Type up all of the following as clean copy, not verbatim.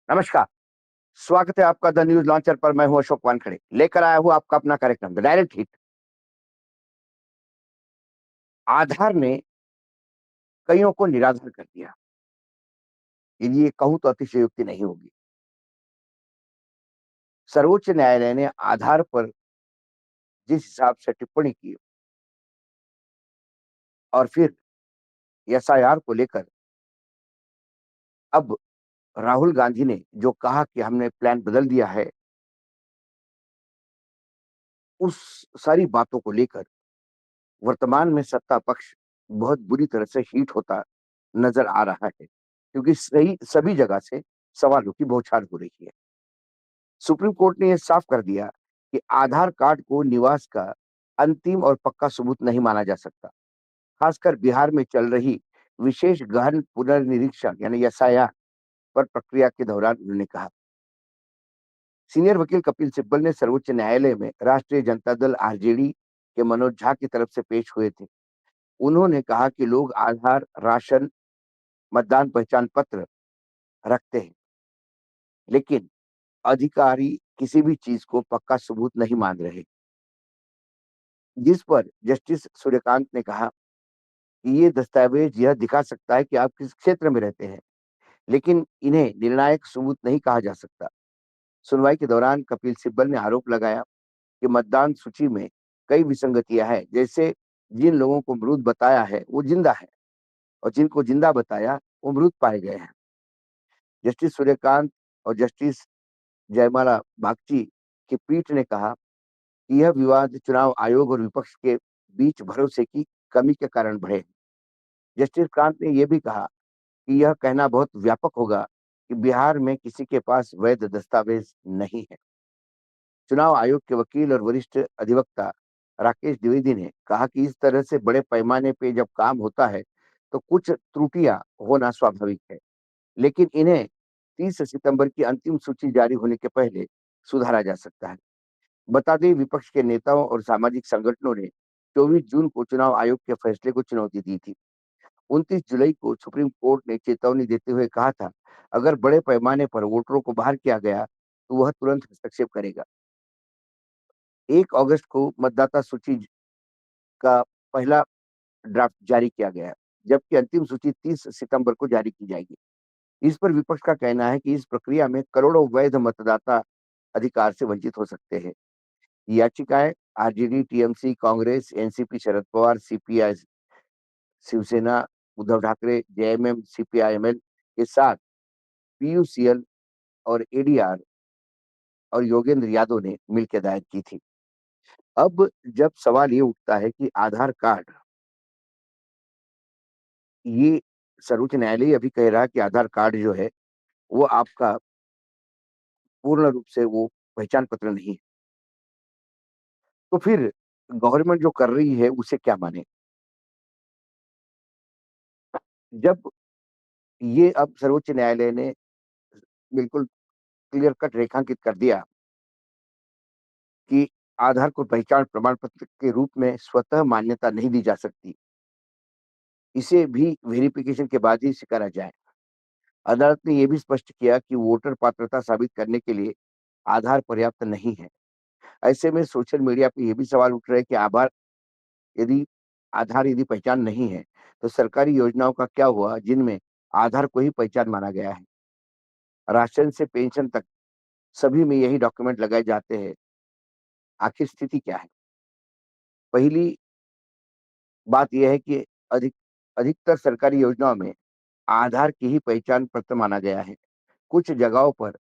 नमस्कार, स्वागत है आपका द न्यूज़ लॉन्चर पर। मैं हूँ अशोक वानखेड़े, लेकर आया हूँ आपका अपना कार्यक्रम द डायरेक्ट हिट। आधार ने कइयों को निराधार कर दिया। ये कहूँ तो अतिशयोक्ति नहीं होगी। सर्वोच्च न्यायालय ने आधार पर जिस हिसाब से टिप्पणी की और फिर एसआईआर को लेकर अब राहुल गांधी ने जो कहा कि हमने प्लान बदल दिया है, उस सारी बातों को लेकर वर्तमान में सत्ता पक्ष बहुत बुरी तरह से हीट होता नज़र आ रहा है, क्योंकि सही सभी जगह से सवालों की बौछार हो रही है। सुप्रीम कोर्ट ने यह साफ कर दिया कि आधार कार्ड को निवास का अंतिम और पक्का सबूत नहीं माना जा सकता। खासकर बिहार में चल रही विशेष गहन पुनर्निरीक्षण यानी एसआईआर पर प्रक्रिया के दौरान उन्होंने कहा। सीनियर वकील कपिल सिब्बल ने सर्वोच्च न्यायालय में राष्ट्रीय जनता दल आरजेडी के मनोज झा की तरफ से पेश हुए थे। उन्होंने कहा कि लोग आधार, राशन, मतदान पहचान पत्र रखते हैं, लेकिन अधिकारी किसी भी चीज को पक्का सबूत नहीं मान रहे। जिस पर जस्टिस सूर्यकांत ने कहा कि ये दस्तावेज यह दिखा सकता है कि आप किस क्षेत्र में रहते हैं, लेकिन इन्हें निर्णायक सबूत नहीं कहा जा सकता। सुनवाई के दौरान कपिल सिब्बल ने आरोप लगाया कि मतदान सूची में कई विसंगतियां हैं, जैसे जिन लोगों को मृत बताया है वो जिंदा है और जिनको जिंदा बताया वो मृत पाए गए हैं। जस्टिस सूर्यकांत और जस्टिस जयमाला बागची की पीठ ने कहा कि यह विवाद चुनाव आयोग और विपक्ष के बीच भरोसे की कमी के कारण बढ़े। जस्टिस कांत ने यह भी कहा कि यह कहना बहुत व्यापक होगा कि बिहार में किसी के पास वैध दस्तावेज नहीं है। चुनाव आयोग के वकील और वरिष्ठ अधिवक्ता राकेश द्विवेदी ने कहा कि इस तरह से बड़े पैमाने पे जब काम होता है तो कुछ त्रुटियां होना स्वाभाविक है, लेकिन इन्हें 30 सितंबर की अंतिम सूची जारी होने के पहले सुधारा जा सकता है। बता दें, विपक्ष के नेताओं और सामाजिक संगठनों ने 24 जून को चुनाव आयोग के फैसले को चुनौती दी थी। 29 जुलाई को सुप्रीम कोर्ट ने चेतावनी देते हुए कहा था, अगर बड़े पैमाने पर वोटरों को बाहर किया गया तो वह तुरंत हस्तक्षेप करेगा। 1 अगस्त को मतदाता सूची का पहला ड्राफ्ट जारी किया गया, जबकि अंतिम सूची 30 सितंबर को जारी की जाएगी। इस पर विपक्ष का कहना है कि इस प्रक्रिया में करोड़ों वैध मतदाता अधिकार से वंचित हो सकते हैं। याचिकाएं RJD, TMC, Congress, NCP, Sharad Pawar, CPI, Shiv Sena, Uddhav Thackeray, JMM, CPIML के साथ पीयूसीएल और एडीआर और योगेंद्र यादव ने मिलकर दायर की थी। अब जब सवाल ये उठता है कि आधार कार्ड, ये सर्वोच्च न्यायालय अभी कह रहा है कि आधार कार्ड जो है वो आपका पूर्ण रूप से वो पहचान पत्र नहीं है। तो फिर गवर्नमेंट जो कर रही है उसे क्या माने? जब ये अब सर्वोच्च न्यायालय ने बिल्कुल क्लियर कट रेखांकित कर दिया कि आधार को पहचान प्रमाण पत्र के रूप में स्वतः मान्यता नहीं दी जा सकती। इसे भी वेरिफिकेशन के बाद ही स्वीकारा जाए। अदालत ने यह भी स्पष्ट किया कि वोटर पात्रता साबित करने के लिए आधार पर्याप्त नहीं है। ऐसे में सोशल मीडिया पे ये भी सवाल उठ रहे हैं कि यदि यदि पहचान नहीं है, तो सरकारी योजनाओं का क्या हुआ जिनमें आधार को ही पहचान माना गया है? राशन से पेंशन तक सभी में यही डॉक्यूमेंट लगाए जाते हैं। आखिर स्थिति क्या है? पहली बात यह है कि अधिक अधिकतर सरकारी योजनाओं में आधार की ही पहचान पत्र माना गया है। कुछ जगहों पर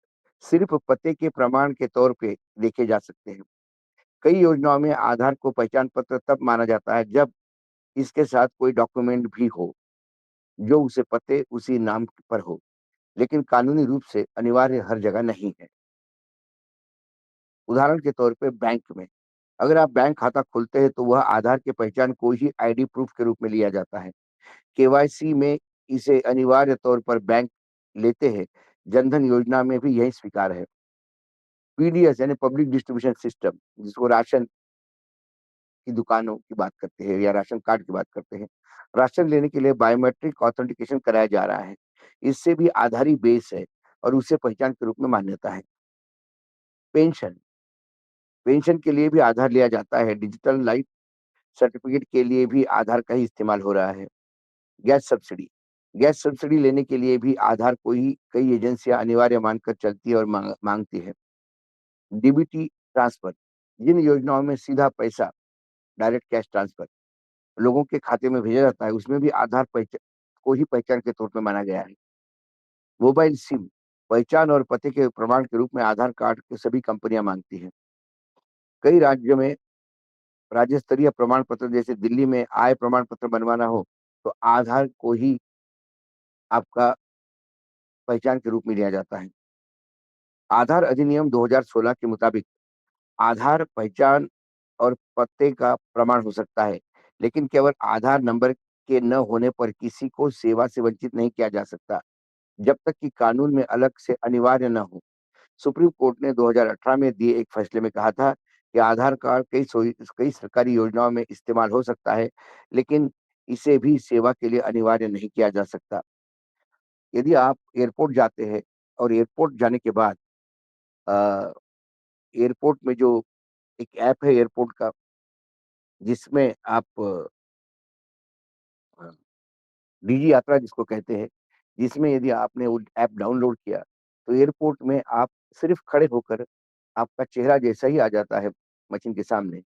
सिर्फ पते के प्रमाण के तौर पे देखे जा सकते हैं। कई योजनाओं में आधार को पहचान पत्र तब माना जाता है जब इसके साथ कोई डॉक्यूमेंट भी हो, जो उसे पते उसी नाम पर हो, लेकिन कानूनी रूप से अनिवार्य हर जगह नहीं है। उदाहरण के तौर पे बैंक में, अगर आप बैंक खाता खोलते हैं तो वह आधार की पहचान को ही आईडी प्रूफ के रूप में लिया जाता है। केवाईसी में इसे अनिवार्य तौर पर बैंक लेते हैं। जनधन योजना में भी यही स्वीकार है। पीडीएस यानी पब्लिक डिस्ट्रीब्यूशन सिस्टम, जिसको राशन की दुकानों की बात करते हैं या राशन कार्ड की बात करते हैं। राशन लेने के लिए बायोमेट्रिक ऑथेंटिकेशन कराया जा रहा है। इससे भी आधार ही बेस है। और उसे पहचान के रूप में मान्यता है। पेंशन, पेंशन के लिए भी आधार लिया जाता है। डिजिटल लाइफ सर्टिफिकेट के लिए भी आधार का ही इस्तेमाल हो रहा है। गैस सब्सिडी, गैस सब्सिडी लेने के लिए भी आधार को ही कई एजेंसियाँ अनिवार्य मानकर चलती है और माँगती है। डीबीटी ट्रांसफर, जिन योजनाओं में सीधा पैसा डायरेक्ट कैश ट्रांसफर लोगों के खाते में भेजा जाता है, उसमें भी आधार को ही पहचान के तौर पे माना गया है। मोबाइल सिम, पहचान और पते के प्रमाण के रूप में आधार कार्ड के सभी कंपनियां मांगती हैं। कई राज्यों में राज्य स्तरीय प्रमाण पत्र, जैसे दिल्ली में आय प्रमाण पत्र बनवाना हो, तो आधार को ही आपका पहचान के रूप में लिया जाता है। आधार अधिनियम 2016 के मुताबिक आधार पहचान और पते का प्रमाण हो सकता है, लेकिन केवल आधार नंबर के न होने पर किसी को सेवा से वंचित नहीं किया जा सकता, जब तक कि कानून में अलग से अनिवार्य न हो। सुप्रीम कोर्ट ने 2018 में दिए एक फैसले में कहा था कि आधार कार्ड कई सरकारी योजनाओं में इस्तेमाल हो सकता है, लेकिन इसे भी सेवा के लिए अनिवार्य नहीं किया जा सकता। यदि आप एयरपोर्ट जाते हैं और एयरपोर्ट जाने के बाद अ, एयरपोर्ट में जो एक ऐप है एयरपोर्ट का, जिसमें आप अ, डिजी यात्रा जिसको कहते हैं, जिसमें यदि आपने वो ऐप डाउनलोड किया, तो एयरपोर्ट में आप सिर्फ़ खड़े होकर आपका चेहरा जैसा ही आ जाता है मशीन के सामने,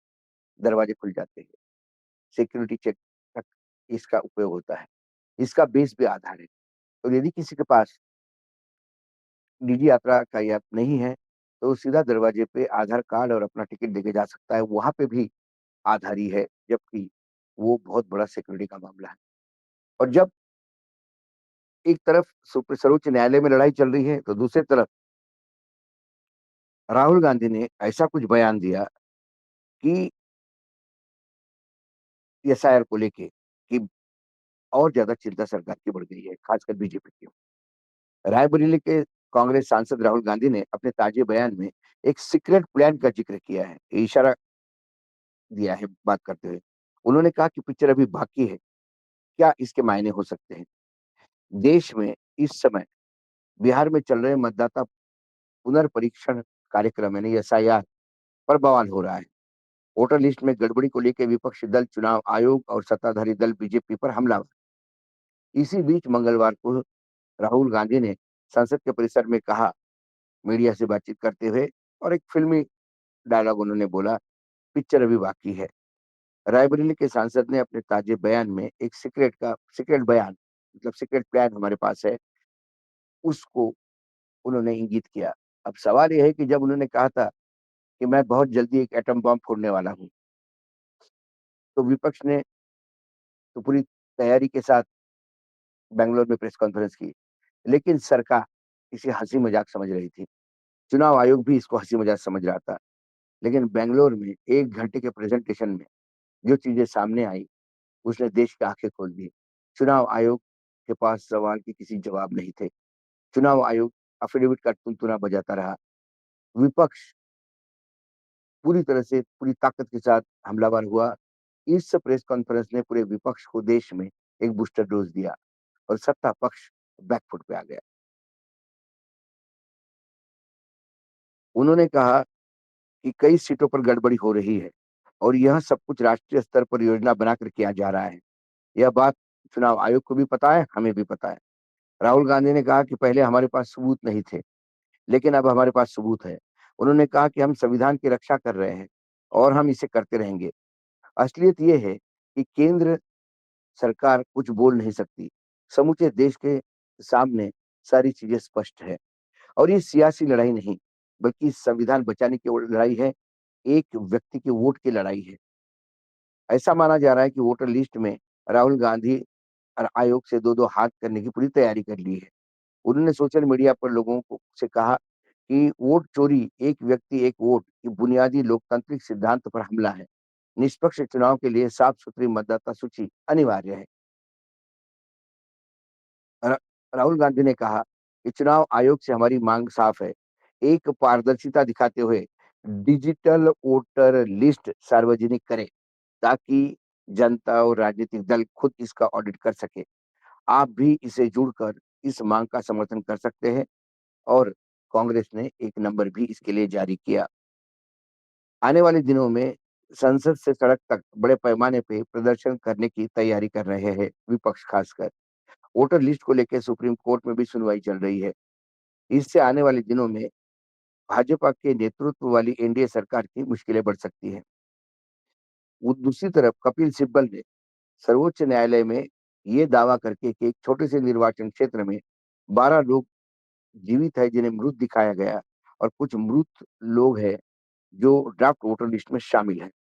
दरवाजे खुल जाते हैं। सिक्योरिटी चेक तक इसका उपयोग होता है। इसका बेस भी आधार है। तो यदि किसी के पास निजी यात्रा का ऐप नहीं है, तो सीधा दरवाजे पे आधार कार्ड और अपना टिकट देके जा सकता है। वहाँ पे भी आधार ही है, जबकि वो बहुत बड़ा सिक्योरिटी का मामला है। और जब एक तरफ सर्वोच्च न्यायालय में लड़ाई चल रही है, तो दूसरी तरफ राहुल गांधी ने ऐसा कुछ बयान दिया कि एसआईआर को लेके कि और ज़्यादा चिंता सरकार की बढ़ गई है, खासकर बीजेपी की। रायबरेली के कांग्रेस सांसद राहुल गांधी ने अपने ताजे बयान में एक सीक्रेट प्लान का जिक्र किया है, इशारा दिया है बात करते हुए। उन्होंने कहा कि पिक्चर अभी बाकी है, क्या इसके मायने हो सकते हैं? देश में इस समय बिहार में चल रहे मतदाता पुनर्परीक्षण कार्यक्रम यानी एसआईआर पर बवाल हो रहा है। वोटर लिस्ट में गड़बड़ी को लेकर विपक्षी दल, चुनाव आयोग और सत्ताधारी दल बीजेपी पर हमला। इसी बीच मंगलवार को राहुल गांधी ने संसद के परिसर में कहा, मीडिया से बातचीत करते हुए, और एक फिल्मी डायलॉग उन्होंने बोला, पिक्चर अभी बाकी है। रायबरेली के सांसद ने अपने ताजे बयान में एक सीक्रेट बयान, मतलब सीक्रेट प्लान हमारे पास है, उसको उन्होंने इंगित किया। अब सवाल ये है कि जब उन्होंने कहा था कि मैं बहुत जल्दी एक एटम बम फोड़ने वाला हूँ, तो विपक्ष ने तो पूरी तैयारी के साथ बैंगलोर में प्रेस कॉन्फ्रेंस की, लेकिन सरकार इसे हँसी-मज़ाक समझ रही थी। चुनाव आयोग भी इसको हँसी-मज़ाक समझ रहा था। लेकिन बैंगलोर में 1 घंटे के प्रेज़ेंटेशन में जो चीज़ें सामने आई, उसने देश की आँखें खोल दी। चुनाव आयोग के पास सवाल के किसी जवाब नहीं थे। चुनाव आयोग एफ़िडेविट का टुनटुना बजाता रहा। विपक्ष पूरी तरह से पूरी ताकत के साथ हमलावर हुआ। इस प्रेस कॉन्फ्रेंस ने पूरे विपक्ष को देश में एक बूस्टर डोज़ दिया और सत्ता पक्ष बैक फुट पे आ गया। उन्होंने कहा कि कई सीटों पर गड़बड़ी हो रही है और यह सब कुछ राष्ट्रीय स्तर पर योजना बनाकर किया जा रहा है। यह बात चुनाव आयोग को भी पता है, हमें भी पता है। राहुल गांधी ने कहा कि पहले हमारे पास सबूत नहीं थे, लेकिन अब हमारे पास सबूत है। उन्होंने कहा कि हम संविधान की रक्षा कर रहे हैं और हम इसे करते रहेंगे। असलियत ये है कि केंद्र सरकार कुछ बोल नहीं सकती। समूचे देश के सामने सारी चीजें स्पष्ट है और ये सियासी लड़ाई नहीं, बल्कि संविधान बचाने की वो लड़ाई है, एक व्यक्ति के वोट की लड़ाई है। ऐसा माना जा रहा है कि वोटर लिस्ट में राहुल गांधी और आयोग से 2-2 हाथ करने की पूरी तैयारी कर ली है। उन्होंने सोशल मीडिया पर लोगों को से कहा कि वोट चोरी, एक व्यक्ति एक वोट की बुनियादी लोकतांत्रिक सिद्धांत पर हमला है। निष्पक्ष चुनाव के लिए साफ-सुथरी मतदाता सूची अनिवार्य है। र राहुल गांधी ने कहा कि चुनाव आयोग से हमारी मांग साफ है। एक पारदर्शिता दिखाते हुए डिजिटल वोटर लिस्ट सार्वजनिक करें, ताकि जनता और राजनीतिक दल खुद इसका ऑडिट कर सके। आप भी इसे जुड़कर इस मांग का समर्थन कर सकते हैं। और कांग्रेस ने एक नंबर भी इसके लिए जारी किया। आने वाले दिनों में संसद से सड़क तक बड़े पैमाने पे प्रदर्शन करने की तैयारी कर रहे हैं विपक्ष खासकर। वोटर लिस्ट को लेके सुप्रीम कोर्ट में भी सुनवाई चल रही है। इससे आने वाले दिनों में भाजपा के नेतृत्व वाली एनडीए सरकार की मुश्किलें बढ़ सकती हैं। वो दूसरी तरफ कपिल सिब्बल ने सर्वोच्च न्यायालय में ये दावा करके कि एक छोटे से निर्वाचन क्षेत्र में 12 लोग जीवित है जिन्हें मृत दिखाया गया और कुछ मृत लोग हैं जो ड्राफ्ट वोटर लिस्ट में शामिल हैं।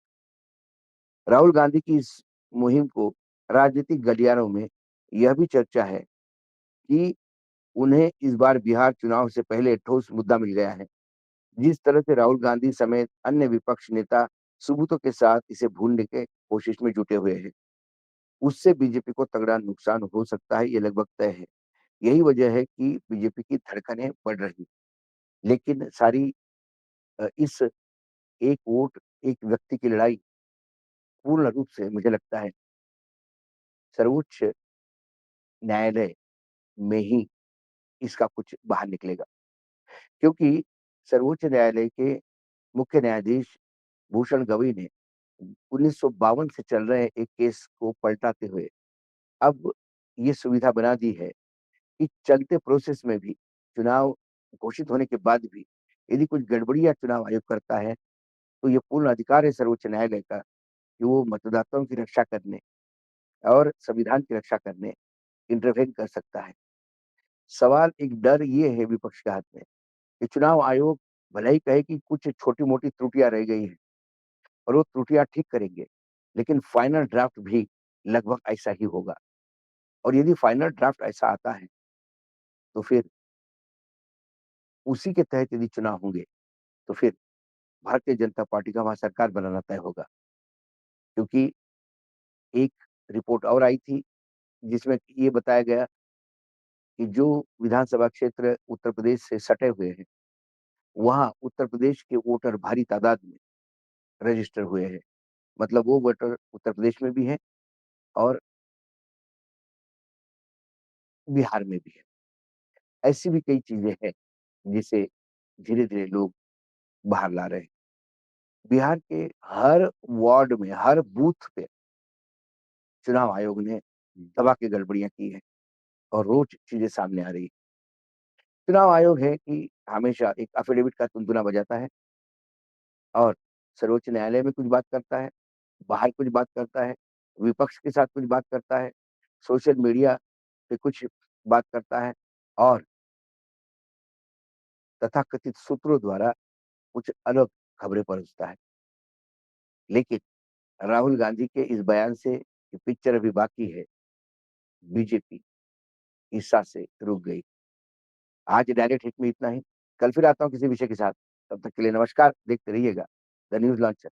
राहुल गांधी की इस मुहिम को राजनीतिक गलियारों में यह भी चर्चा है कि उन्हें इस बार बिहार चुनाव से पहले ठोस मुद्दा मिल गया है। जिस तरह से राहुल गांधी समेत अन्य विपक्ष नेता सबूतों के साथ इसे भूलने के कोशिश में जुटे हुए हैं, उससे बीजेपी को तगड़ा नुकसान हो सकता है, ये लगभग तय है। यही वजह है कि बीजेपी की धड़कनें बढ़ रही। लेकिन सारी इस एक वोट, एक व्यक्ति की लड़ाई पूर्ण रूप से मुझे लगता है सर्वोच्च न्यायालय में ही इसका कुछ बाहर निकलेगा। क्योंकि सर्वोच्च न्यायालय के मुख्य न्यायाधीश भूषण गवई ने 1952 से चल रहे एक केस को पलटाते हुए अब ये सुविधा बना दी है कि चलते प्रोसेस में भी चुनाव घोषित होने के बाद भी यदि कुछ गड़बड़ियाँ चुनाव आयोग करता है, तो ये पूर्ण अधिकार है सर्वोच्च न्यायालय का कि वो मतदाताओं की रक्षा करने और संविधान की रक्षा करने इंटरवेन कर सकता है। सवाल एक डर ये है विपक्ष के हाथ में कि चुनाव आयोग भले ही कहे कि कुछ छोटी-मोटी त्रुटियाँ रह गई हैं और वो त्रुटियाँ ठीक करेंगे, लेकिन फाइनल ड्राफ्ट भी लगभग ऐसा ही होगा और यदि फाइनल ड्राफ्ट ऐसा आता है, तो फिर उसी के तहत यदि चुनाव होंगे, तो फिर भारतीय जनता पार्टी का वहाँ सरकार बनाना तय होगा। क्योंकि एक रिपोर्ट और आई थी, जिसमें ये बताया गया कि जो विधानसभा क्षेत्र उत्तर प्रदेश से सटे हुए हैं, वहाँ उत्तर प्रदेश के वोटर भारी तादाद में रजिस्टर हुए हैं। मतलब वो वोटर उत्तर प्रदेश में भी हैं और बिहार में भी हैं। ऐसी भी कई चीज़ें हैं, जिसे धीरे-धीरे लोग बाहर ला रहे हैं। बिहार के हर वार्ड में, हर बूथ पे चुनाव आयोग ने दबा के गड़बड़ियाँ की हैं और रोज़ चीज़ें सामने आ रही हैं। चुनाव आयोग है कि हमेशा एक एफिडेविट का टुनटुना बजाता है और सर्वोच्च न्यायालय में कुछ बात करता है, बाहर कुछ बात करता है, विपक्ष के साथ कुछ बात करता है, सोशल मीडिया पे कुछ बात करता है और तथाकथित सूत्रों द्वारा कुछ अलग खबरें परोसता है। लेकिन राहुल गांधी के इस बयान से ये पिक्चर अभी बाकी है, बीजेपी इस साल से रुक गई। आज डायरेक्ट हिट में इतना ही। कल फिर आता हूँ किसी विषय के साथ। तब तक के लिए नमस्कार, देखते रहिएगा द न्यूज़ लॉन्चर।